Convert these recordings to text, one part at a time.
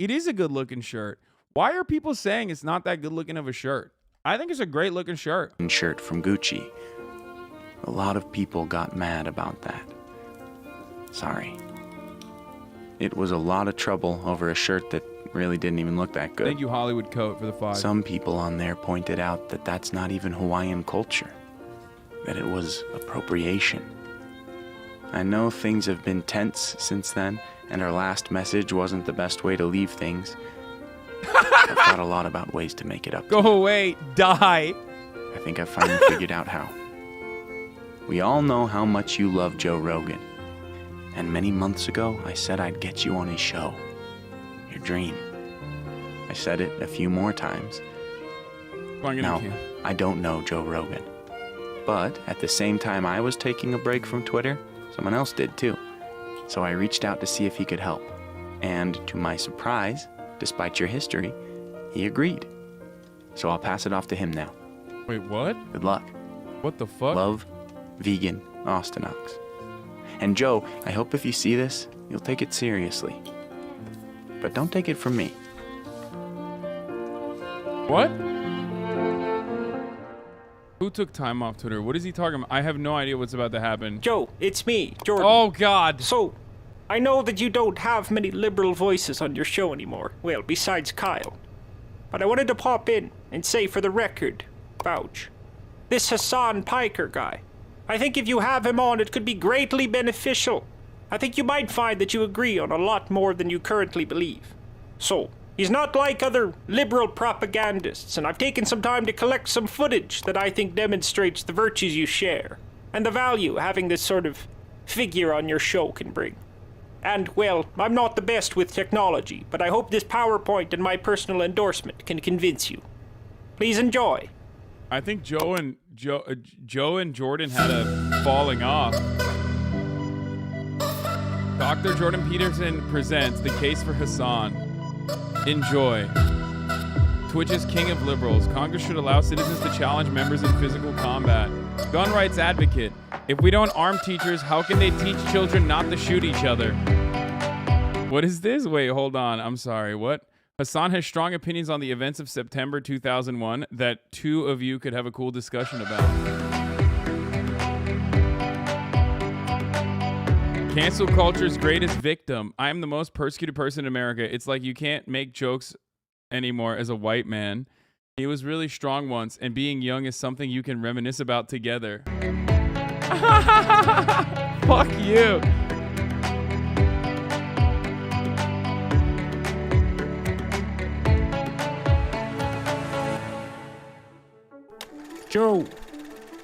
It is a good looking shirt. Why are people saying it's not that good looking of a shirt? I think it's a great looking shirt. Shirt from Gucci. A lot of people got mad about that. Sorry. It was a lot of trouble over a shirt that really didn't even look that good. Thank you, Hollywood Coat, for the 5. Some people on there pointed out that that's not even Hawaiian culture, that it was appropriation. I know things have been tense since then, and our last message wasn't the best way to leave things. I've thought a lot about ways to make it up. Go away, die. I think I've finally figured out how. We all know how much you love Joe Rogan. And many months ago, I said I'd get you on his show. Your dream. I said it a few more times. Now, I don't know Joe Rogan. But at the same time I was taking a break from Twitter, someone else did too. So I reached out to see if he could help. And to my surprise, despite your history, he agreed. So I'll pass it off to him now. Wait, what? Good luck. What the fuck? Love, Vegan, Ostonox. And Joe, I hope if you see this, you'll take it seriously. But don't take it from me. What? Who took time off Twitter? What is he talking about? I have no idea what's about to happen. Joe, it's me, Jordan. Oh, God. So, I know that you don't have many liberal voices on your show anymore. Well, besides Kyle. But I wanted to pop in and say for the record, vouch. This Hasan Piker guy. I think if you have him on, it could be greatly beneficial. I think you might find that you agree on a lot more than you currently believe. So, he's not like other liberal propagandists, and I've taken some time to collect some footage that I think demonstrates the virtues you share, and the value having this sort of figure on your show can bring. And, well, I'm not the best with technology, but I hope this PowerPoint and my personal endorsement can convince you. Please enjoy. I think Joe and Jordan had a falling off. Dr. Jordan Peterson presents The Case for Hasan. Enjoy. Twitch's king of liberals. Congress should allow citizens to challenge members in physical combat. Gun rights advocate. If we don't arm teachers, how can they teach children not to shoot each other? What is this? Wait, hold on. I'm sorry. What? Hasan has strong opinions on the events of September 2001 that 2 of you could have a cool discussion about. Cancel culture's greatest victim. I am the most persecuted person in America. It's like you can't make jokes anymore as a white man. He was really strong once, and being young is something you can reminisce about together. Fuck you. Joe,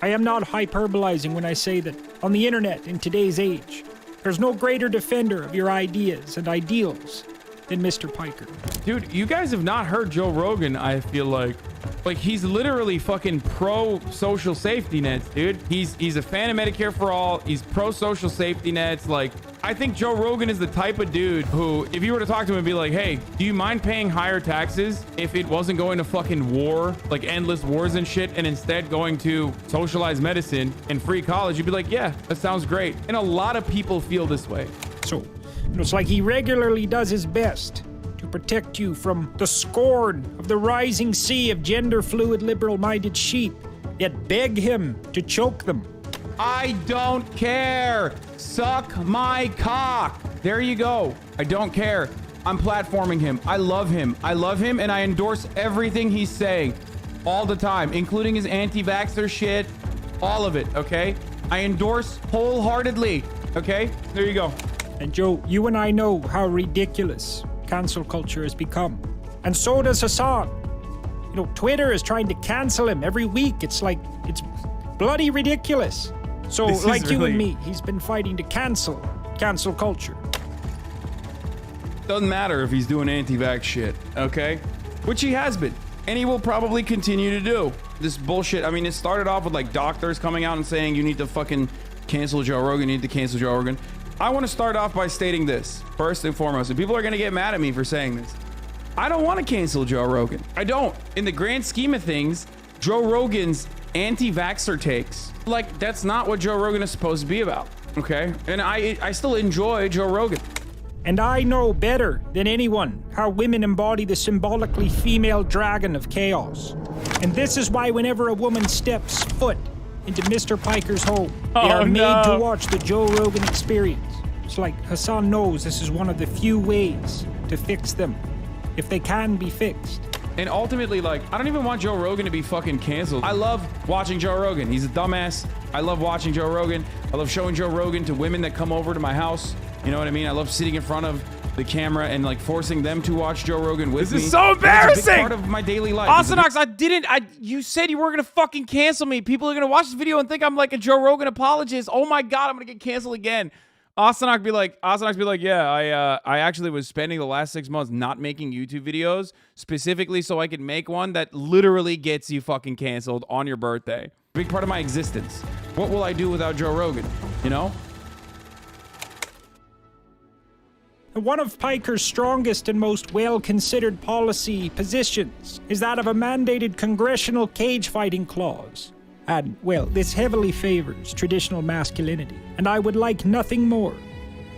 I am not hyperbolizing when I say that on the internet in today's age, there's no greater defender of your ideas and ideals than Mr. Piker. Dude, you guys have not heard Joe Rogan, I feel like. Like, he's literally fucking pro-social safety nets, dude. He's a fan of Medicare for all. He's pro-social safety nets. Like, I think Joe Rogan is the type of dude who, if you were to talk to him and be like, hey, do you mind paying higher taxes if it wasn't going to fucking war, like endless wars and shit, and instead going to socialized medicine and free college, you'd be like, yeah, that sounds great. And a lot of people feel this way. So, it's like he regularly does his best to protect you from the scorn of the rising sea of gender-fluid, liberal-minded sheep, yet beg him to choke them. I don't care. Suck my cock. There you go. I don't care. I'm platforming him. I love him. I love him, and I endorse everything he's saying all the time, including his anti-vaxxer shit, all of it, okay? I endorse wholeheartedly, okay? There you go. And Joe, you and I know how ridiculous cancel culture has become. And so does Hasan. You know, Twitter is trying to cancel him every week. It's like, it's bloody ridiculous. So, like you and me, he's been fighting to cancel culture. Doesn't matter if he's doing anti-vax shit, okay? Which he has been. And he will probably continue to do. This bullshit, I mean, it started off with like doctors coming out and saying you need to fucking cancel Joe Rogan, you need to cancel Joe Rogan. I want to start off by stating this, first and foremost, and people are going to get mad at me for saying this. I don't want to cancel Joe Rogan. I don't. In the grand scheme of things, Joe Rogan's anti-vaxxer takes, like, that's not what Joe Rogan is supposed to be about, okay? And I still enjoy Joe Rogan. And I know better than anyone how women embody the symbolically female dragon of chaos. And this is why whenever a woman steps foot into Mr. Piker's home, they are made to watch the Joe Rogan Experience. It's like Hasan knows this is one of the few ways to fix them, if they can be fixed. And ultimately, like, I don't even want Joe Rogan to be fucking canceled. I love watching Joe Rogan. He's a dumbass. I love watching Joe Rogan. I love showing Joe Rogan to women that come over to my house. You know what I mean? I love sitting in front of the camera and like forcing them to watch Joe Rogan with me. This is so embarrassing. It's a big part of my daily life. Ostonox, you said you were gonna fucking cancel me. People are gonna watch this video and think I'm like a Joe Rogan apologist. Oh my God, I'm gonna get canceled again. Ostonox be like, yeah, I actually was spending the last 6 months not making YouTube videos specifically so I could make one that literally gets you fucking canceled on your birthday. Big part of my existence. What will I do without Joe Rogan? You know? One of Piker's strongest and most well-considered policy positions is that of a mandated congressional cage fighting clause. And, well, this heavily favors traditional masculinity, and I would like nothing more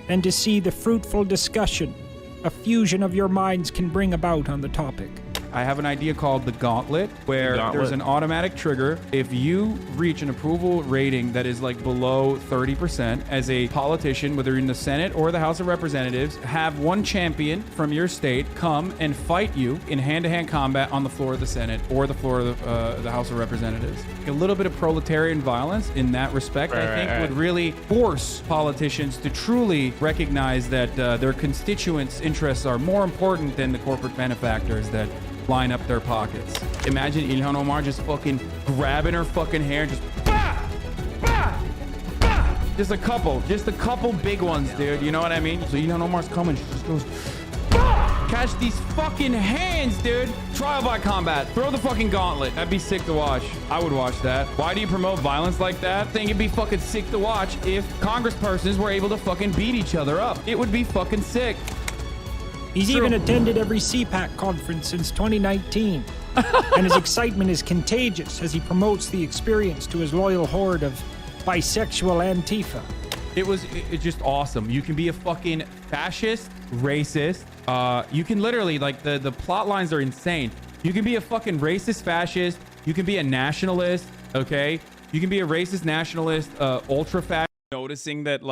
than to see the fruitful discussion a fusion of your minds can bring about on the topic. I have an idea called the Gauntlet, where there's an automatic trigger. If you reach an approval rating that is like below 30% as a politician, whether you're in the Senate or the House of Representatives, have one champion from your state come and fight you in hand-to-hand combat on the floor of the Senate or the floor of the House of Representatives. A little bit of proletarian violence in that respect, I think, would really force politicians to truly recognize that their constituents' interests are more important than the corporate benefactors that line up their pockets. Imagine Ilhan Omar just fucking grabbing her fucking hair, just bah! Bah! Bah! Just a couple big ones, dude. You know what I mean? So Ilhan Omar's coming, she just goes, bah! Catch these fucking hands, dude. Trial by combat. Throw the fucking gauntlet. That'd be sick to watch. I would watch that. Why do you promote violence like that? I think it'd be fucking sick to watch if congresspersons were able to fucking beat each other up. It would be fucking sick. He's even attended every CPAC conference since 2019, and his excitement is contagious as he promotes the experience to his loyal horde of bisexual Antifa. It's just awesome. You can be a fucking fascist, racist. You can literally, like, the plot lines are insane. You can be a fucking racist fascist. You can be a nationalist, okay? You can be a racist nationalist, ultra fascist. Noticing what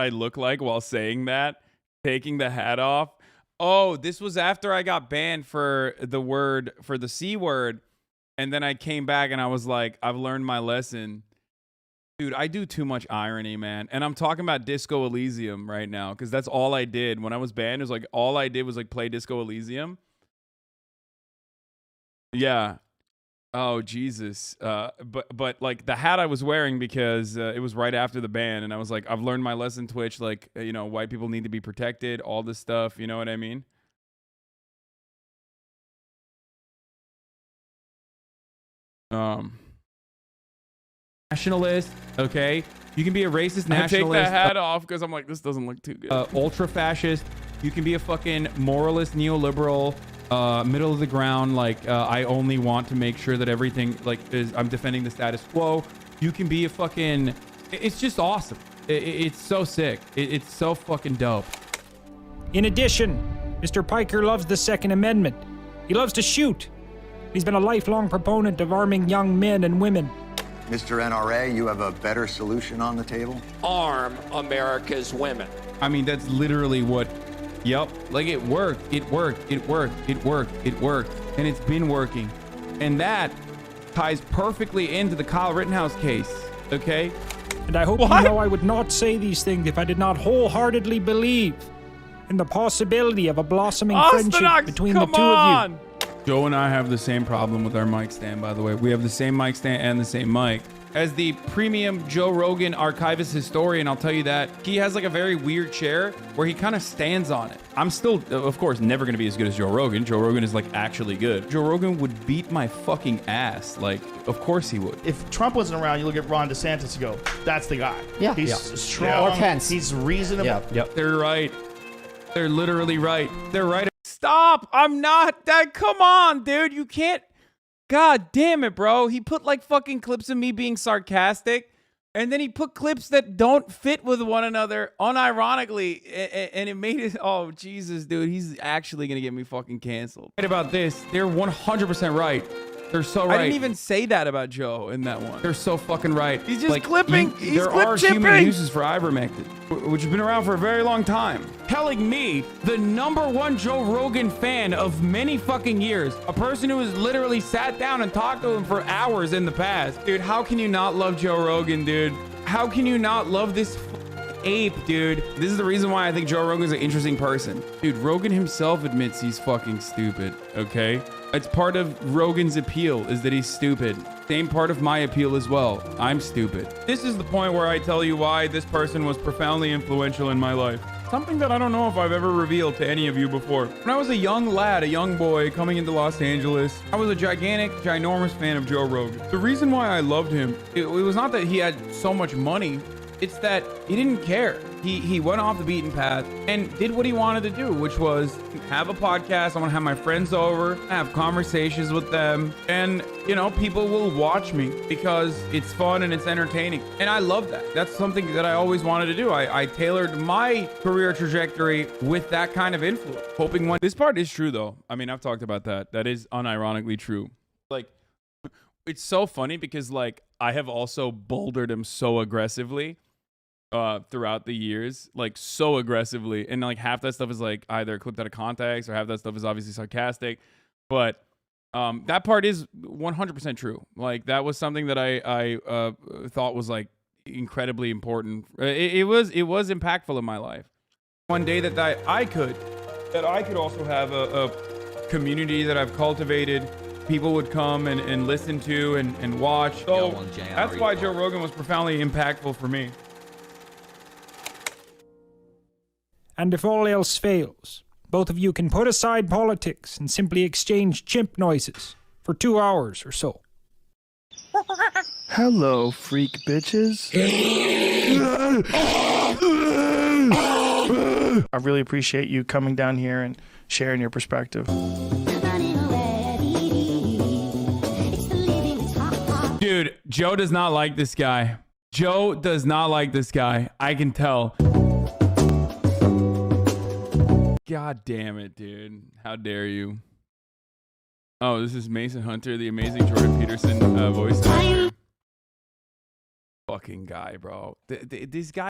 I look like while saying that, taking the hat off. Oh, this was after I got banned for the C word. And then I came back and I was like, I've learned my lesson. Dude, I do too much irony, man. And I'm talking about Disco Elysium right now because that's all I did. When I was banned, it was like all I did was like play Disco Elysium. Yeah. Oh, Jesus. But like the hat I was wearing because it was right after the ban. And I was like, I've learned my lesson, Twitch. Like, you know, white people need to be protected. All this stuff. You know what I mean? Nationalist. Okay. You can be a racist nationalist. I take the hat off because I'm like, this doesn't look too good. Ultra fascist. You can be a fucking moralist, neoliberal. Middle of the ground, like I only want to make sure that everything like I'm defending the status quo. You can be a fucking, it's just awesome. It's so sick. It's so fucking dope. In addition, Mr. Piker loves the Second Amendment. He loves to shoot. He's been a lifelong proponent of arming young men and women. Mr. NRA, you have a better solution on the table? Arm America's women. I mean, that's literally what. Yep, like it worked, it worked, it worked, it worked, it worked, and it's been working. And that ties perfectly into the Kyle Rittenhouse case, okay? And I hope you know I would not say these things if I did not wholeheartedly believe in the possibility of a blossoming friendship between the two of you. Joe and I have the same problem with our mic stand, by the way. We have the same mic stand and the same mic. As the premium Joe Rogan archivist historian, I'll tell you that he has like a very weird chair where he kind of stands on it. I'm still, of course, never going to be as good as Joe Rogan. Joe Rogan is like actually good. Joe Rogan would beat my fucking ass. Like, of course he would. If Trump wasn't around, you look at Ron DeSantis and go, that's the guy. Yeah. He's strong. Or Pence. He's reasonable. Yep. They're right. They're literally right. They're right. Stop. I'm not that. Come on, dude. You can't. God damn it, bro. He put like fucking clips of me being sarcastic. And then he put clips that don't fit with one another unironically. And it made it, oh, Jesus, dude. He's actually going to get me fucking canceled. Right about this. They're 100% right. They're so right. I didn't even say that about Joe in that one. They're so fucking right. He's just clipping. He's there clip are chipping. human uses for ivermectin, which has been around for a very long time. Telling me, the #1 Joe Rogan fan of many fucking years, a person who has literally sat down and talked to him for hours in the past. Dude, how can you not love Joe Rogan, dude? How can you not love this ape, dude? This is the reason why I think Joe Rogan's an interesting person. Dude, Rogan himself admits he's fucking stupid, okay? It's part of Rogan's appeal is that he's stupid. Same part of my appeal as well. I'm stupid. This is the point where I tell you why this person was profoundly influential in my life. Something that I don't know if I've ever revealed to any of you before. When I was a young lad, a young boy coming into Los Angeles, I was a ginormous fan of Joe Rogan. The reason why I loved him, it was not that he had so much money. It's that he didn't care. He went off the beaten path and did what he wanted to do, which was have a podcast. I want to have my friends over, have conversations with them. And, you know, people will watch me because it's fun and it's entertaining. And I love that. That's something that I always wanted to do. I tailored my career trajectory with that kind of influence, hoping one. This part is true, though. I mean, I've talked about that. That is unironically true. Like, it's so funny because, like, I have also bouldered him so aggressively throughout the years, like so aggressively, and like half that stuff is like either clipped out of context or half that stuff is obviously sarcastic, but that part is 100% true. Like that was something that I thought was like incredibly important. It was impactful in my life. One day that I could also have a community that I've cultivated. People would come and listen to and watch. So that's why Joe Rogan was profoundly impactful for me. And if all else fails, both of you can put aside politics and simply exchange chimp noises for 2 hours or so. Hello, freak bitches. I really appreciate you coming down here and sharing your perspective. Dude, Joe does not like this guy. Joe does not like this guy. I can tell. God damn it, dude. How dare you? Oh, this is Mason Hunter, the amazing Jordan Peterson voice actor. Fucking guy, bro. This guy.